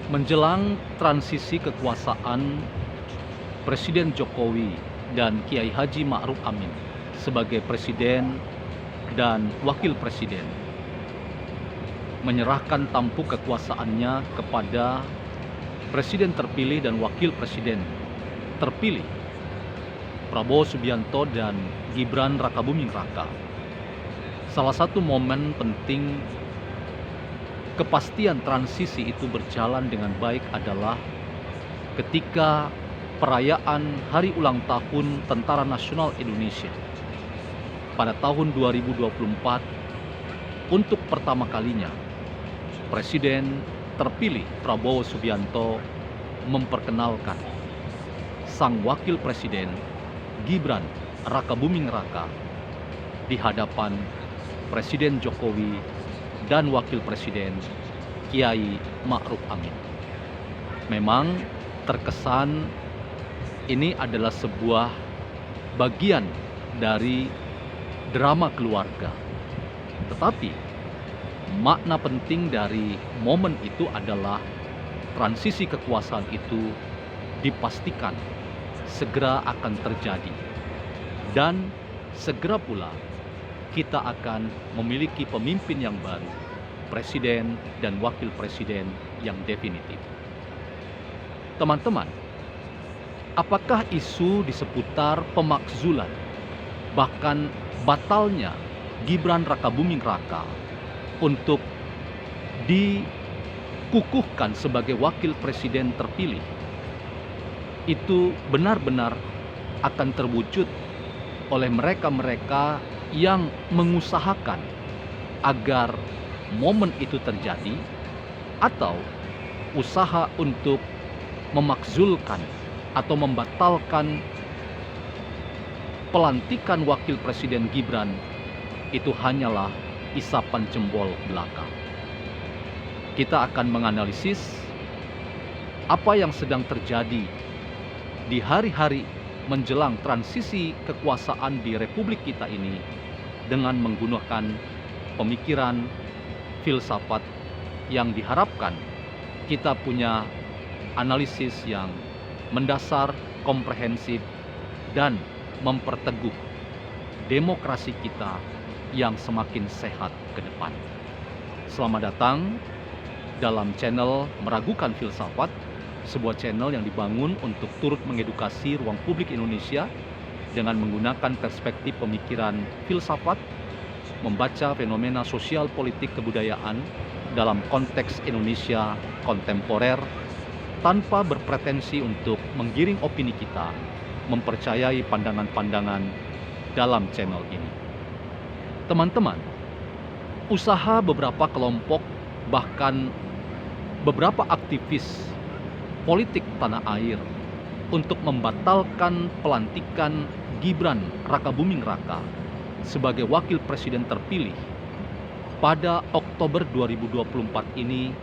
Menjelang transisi kekuasaan Presiden Jokowi dan Kiai Haji Ma'ruf Amin sebagai presiden dan wakil presiden menyerahkan tampuk kekuasaannya kepada presiden terpilih dan wakil presiden terpilih Prabowo Subianto dan Gibran Rakabuming Raka. Salah satu momen penting kepastian transisi itu berjalan dengan baik adalah ketika perayaan Hari Ulang Tahun Tentara Nasional Indonesia pada tahun 2024 untuk pertama kalinya Presiden terpilih Prabowo Subianto memperkenalkan sang wakil presiden Gibran Rakabuming Raka di hadapan Presiden Jokowi dan wakil presiden Kiai Ma'ruf Amin. Memang terkesan ini adalah sebuah bagian dari drama keluarga. Tetapi makna penting dari momen itu adalah transisi kekuasaan itu dipastikan segera akan terjadi. Dan segera pula kita akan memiliki pemimpin yang baru, presiden dan wakil presiden yang definitif. Teman-teman, apakah isu di seputar pemakzulan, bahkan batalnya Gibran Rakabuming Raka untuk dikukuhkan sebagai wakil presiden terpilih itu benar-benar akan terwujud oleh mereka-mereka yang mengusahakan agar momen itu terjadi, atau usaha untuk memakzulkan atau membatalkan pelantikan wakil presiden Gibran itu hanyalah isapan jempol belaka. Kita akan menganalisis apa yang sedang terjadi di hari-hari menjelang transisi kekuasaan di Republik kita ini dengan menggunakan pemikiran filsafat yang diharapkan kita punya analisis yang mendasar, komprehensif, dan memperteguh demokrasi kita yang semakin sehat ke depan. Selamat datang dalam channel Meragukan Filsafat, sebuah channel yang dibangun untuk turut mengedukasi ruang publik Indonesia dengan menggunakan perspektif pemikiran filsafat, membaca fenomena sosial politik kebudayaan dalam konteks Indonesia kontemporer tanpa berpretensi untuk menggiring opini kita, mempercayai pandangan-pandangan dalam channel ini. Teman-teman, usaha beberapa kelompok bahkan beberapa aktivis politik tanah air untuk membatalkan pelantikan Gibran Rakabuming Raka sebagai wakil presiden terpilih pada Oktober 2024 ini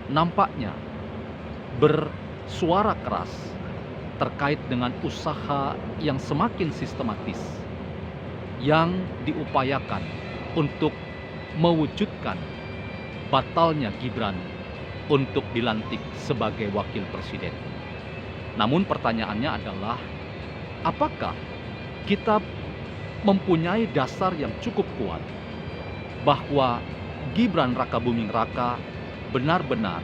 nampaknya bersuara keras terkait dengan usaha yang semakin sistematis yang diupayakan untuk mewujudkan batalnya Gibran untuk dilantik sebagai wakil presiden. Namun pertanyaannya adalah, apakah kita mempunyai dasar yang cukup kuat bahwa Gibran Rakabuming Raka benar-benar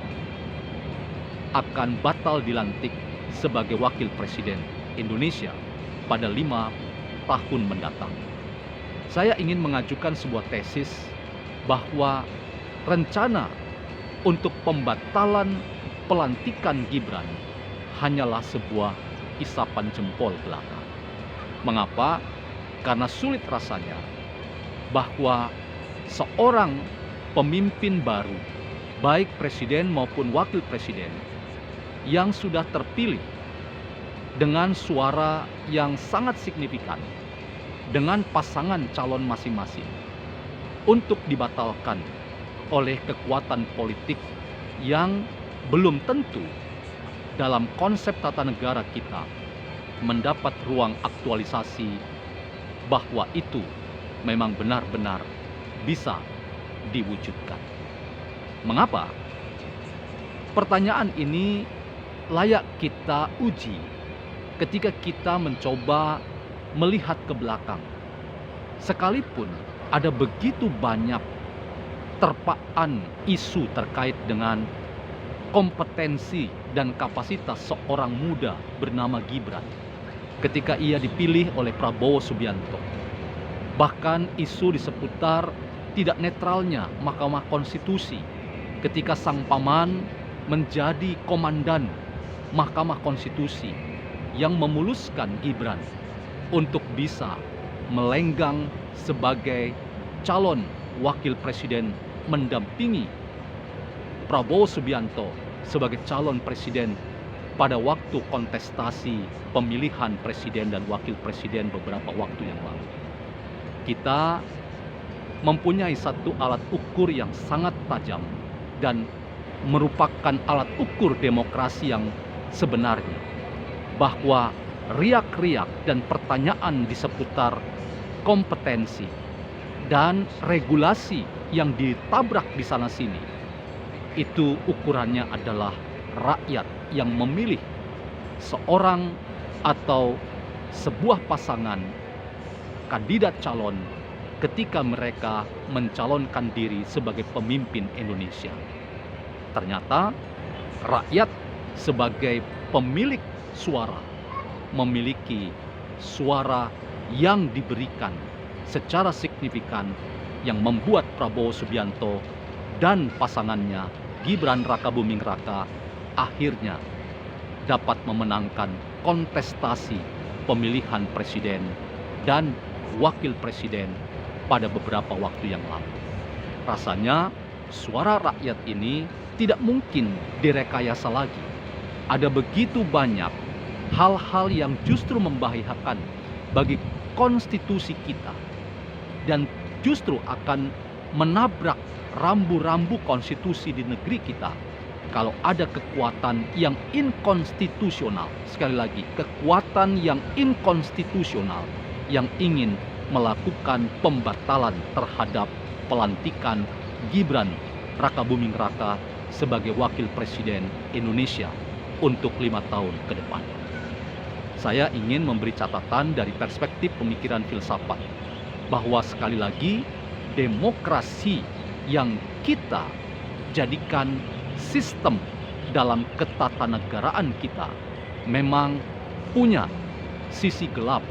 akan batal dilantik sebagai wakil presiden Indonesia pada 5 tahun mendatang? Saya ingin mengajukan sebuah tesis bahwa rencana untuk pembatalan pelantikan Gibran hanyalah sebuah isapan jempol belaka. Mengapa? Karena sulit rasanya bahwa seorang pemimpin baru, baik presiden maupun wakil presiden, yang sudah terpilih dengan suara yang sangat signifikan dengan pasangan calon masing-masing, untuk dibatalkan oleh kekuatan politik yang belum tentu dalam konsep tata negara kita mendapat ruang aktualisasi bahwa itu memang benar-benar bisa diwujudkan. Mengapa? Pertanyaan ini layak kita uji ketika kita mencoba melihat ke belakang. Sekalipun ada begitu banyak terpaan isu terkait dengan kompetensi dan kapasitas seorang muda bernama Gibran ketika ia dipilih oleh Prabowo Subianto. Bahkan isu di seputar tidak netralnya Mahkamah Konstitusi ketika sang paman menjadi komandan Mahkamah Konstitusi yang memuluskan Gibran untuk bisa melenggang sebagai calon wakil presiden mendampingi Prabowo Subianto sebagai calon presiden pada waktu kontestasi pemilihan presiden dan wakil presiden beberapa waktu yang lalu. Kita mempunyai satu alat ukur yang sangat tajam dan merupakan alat ukur demokrasi yang sebenarnya, bahwa riak-riak dan pertanyaan di seputar kompetensi dan regulasi yang ditabrak di sana-sini, itu ukurannya adalah rakyat yang memilih seorang atau sebuah pasangan kandidat calon ketika mereka mencalonkan diri sebagai pemimpin Indonesia. Ternyata rakyat sebagai pemilik suara memiliki suara yang diberikan secara signifikan yang membuat Prabowo Subianto dan pasangannya Gibran Rakabuming Raka akhirnya dapat memenangkan kontestasi pemilihan presiden dan wakil presiden pada beberapa waktu yang lalu. Rasanya suara rakyat ini tidak mungkin direkayasa lagi. Ada begitu banyak hal-hal yang justru membahayakan bagi konstitusi kita dan justru akan menabrak rambu-rambu konstitusi di negeri kita kalau ada kekuatan yang inkonstitusional. Sekali lagi, kekuatan yang inkonstitusional yang ingin melakukan pembatalan terhadap pelantikan Gibran Rakabuming Raka sebagai wakil presiden Indonesia untuk 5 tahun ke depan. Saya ingin memberi catatan dari perspektif pemikiran filsafat bahwa sekali lagi demokrasi yang kita jadikan sistem dalam ketatanegaraan kita memang punya sisi gelap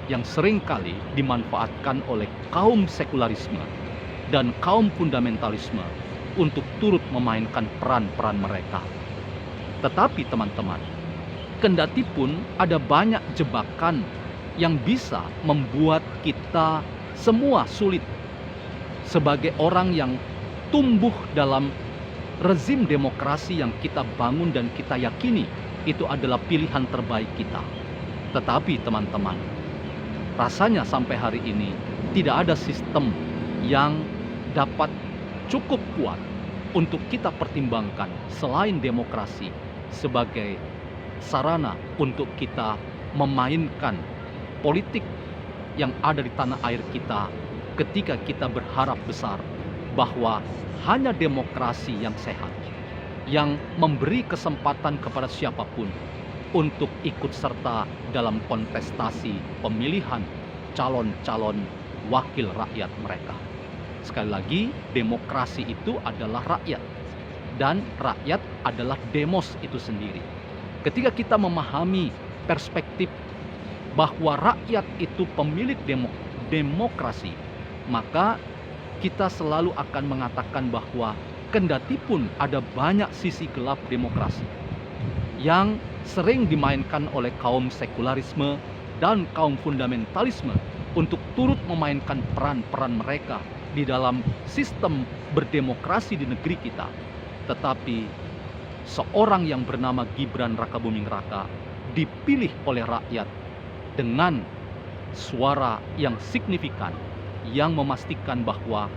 yang seringkali dimanfaatkan oleh kaum sekularisme dan kaum fundamentalisme untuk turut memainkan peran-peran mereka. Tetapi teman-teman, kendati pun ada banyak jebakan yang bisa membuat kita semua sulit sebagai orang yang tumbuh dalam rezim demokrasi yang kita bangun dan kita yakini itu adalah pilihan terbaik kita. Tetapi teman-teman, rasanya sampai hari ini tidak ada sistem yang dapat cukup kuat untuk kita pertimbangkan selain demokrasi sebagai sarana untuk kita memainkan politik yang ada di tanah air kita ketika kita berharap besar bahwa hanya demokrasi yang sehat yang memberi kesempatan kepada siapapun untuk ikut serta dalam kontestasi pemilihan calon-calon wakil rakyat mereka. Sekali lagi, demokrasi itu adalah rakyat dan rakyat adalah demos itu sendiri. Ketika kita memahami perspektif bahwa rakyat itu pemilik demokrasi, maka kita selalu akan mengatakan bahwa kendati pun ada banyak sisi gelap demokrasi yang sering dimainkan oleh kaum sekularisme dan kaum fundamentalisme untuk turut memainkan peran-peran mereka di dalam sistem berdemokrasi di negeri kita. Tetapi seorang yang bernama Gibran Rakabuming Raka dipilih oleh rakyat dengan suara yang signifikan yang memastikan bahwa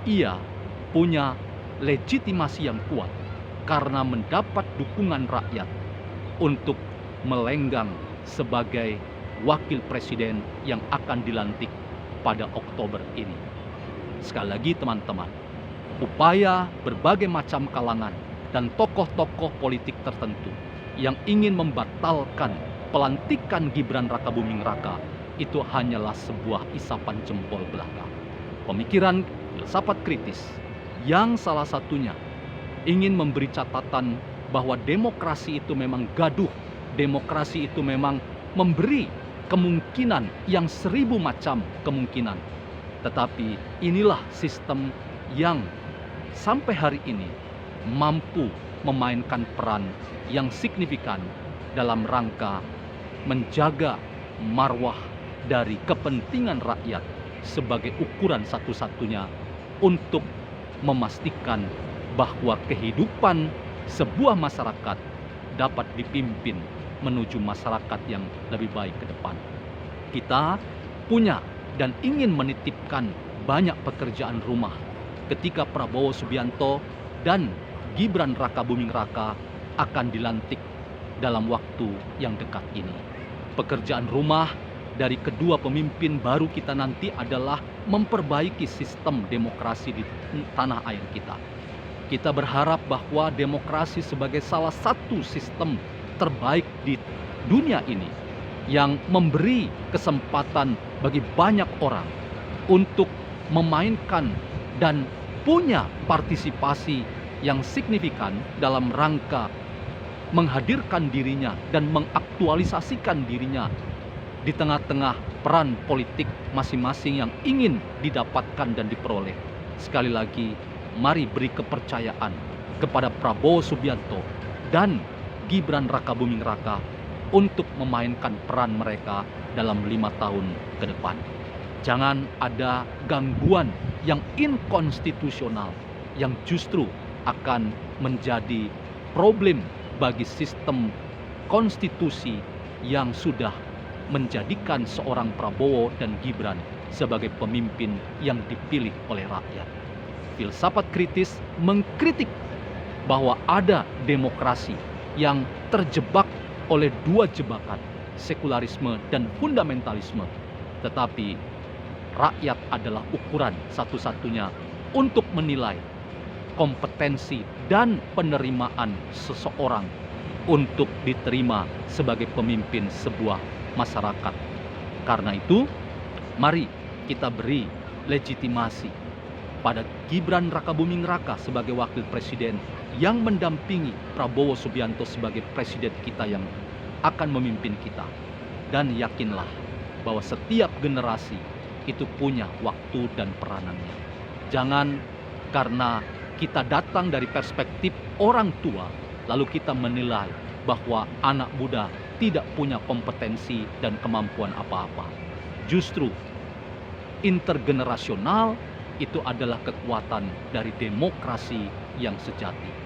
ia punya legitimasi yang kuat karena mendapat dukungan rakyat untuk melenggang sebagai wakil presiden yang akan dilantik pada Oktober ini. Sekali lagi teman-teman, upaya berbagai macam kalangan dan tokoh-tokoh politik tertentu yang ingin membatalkan pelantikan Gibran Rakabuming Raka itu hanyalah sebuah isapan jempol belaka. Pemikiran filsafat kritis yang salah satunya ingin memberi catatan bahwa demokrasi itu memang gaduh, demokrasi itu memang memberi kemungkinan yang 1000 macam kemungkinan. Tetapi inilah sistem yang sampai hari ini mampu memainkan peran yang signifikan dalam rangka menjaga marwah dari kepentingan rakyat sebagai ukuran satu-satunya untuk memastikan bahwa kehidupan sebuah masyarakat dapat dipimpin menuju masyarakat yang lebih baik ke depan. Kita punya dan ingin menitipkan banyak pekerjaan rumah ketika Prabowo Subianto dan Gibran Rakabuming Raka akan dilantik dalam waktu yang dekat ini. Pekerjaan rumah dari kedua pemimpin baru kita nanti adalah memperbaiki sistem demokrasi di tanah air kita. Kita berharap bahwa demokrasi sebagai salah satu sistem terbaik di dunia ini yang memberi kesempatan bagi banyak orang untuk memainkan dan punya partisipasi yang signifikan dalam rangka menghadirkan dirinya dan mengaktualisasikan dirinya di tengah-tengah peran politik masing-masing yang ingin didapatkan dan diperoleh. Sekali lagi, mari beri kepercayaan kepada Prabowo Subianto dan Gibran Rakabuming Raka untuk memainkan peran mereka dalam 5 tahun ke depan. Jangan ada gangguan yang inkonstitusional yang justru akan menjadi problem bagi sistem konstitusi yang sudah menjadikan seorang Prabowo dan Gibran sebagai pemimpin yang dipilih oleh rakyat. Filsafat kritis mengkritik bahwa ada demokrasi yang terjebak oleh dua jebakan, sekularisme dan fundamentalisme. Tetapi rakyat adalah ukuran satu-satunya untuk menilai kompetensi dan penerimaan seseorang untuk diterima sebagai pemimpin sebuah masyarakat. Karena itu, mari kita beri legitimasi pada Gibran Rakabuming Raka sebagai wakil presiden yang mendampingi Prabowo Subianto sebagai presiden kita yang akan memimpin kita. Dan yakinlah bahwa setiap generasi itu punya waktu dan peranannya. Jangan karena kita datang dari perspektif orang tua, lalu kita menilai bahwa anak muda tidak punya kompetensi dan kemampuan apa-apa. Justru intergenerasional itu adalah kekuatan dari demokrasi yang sejati.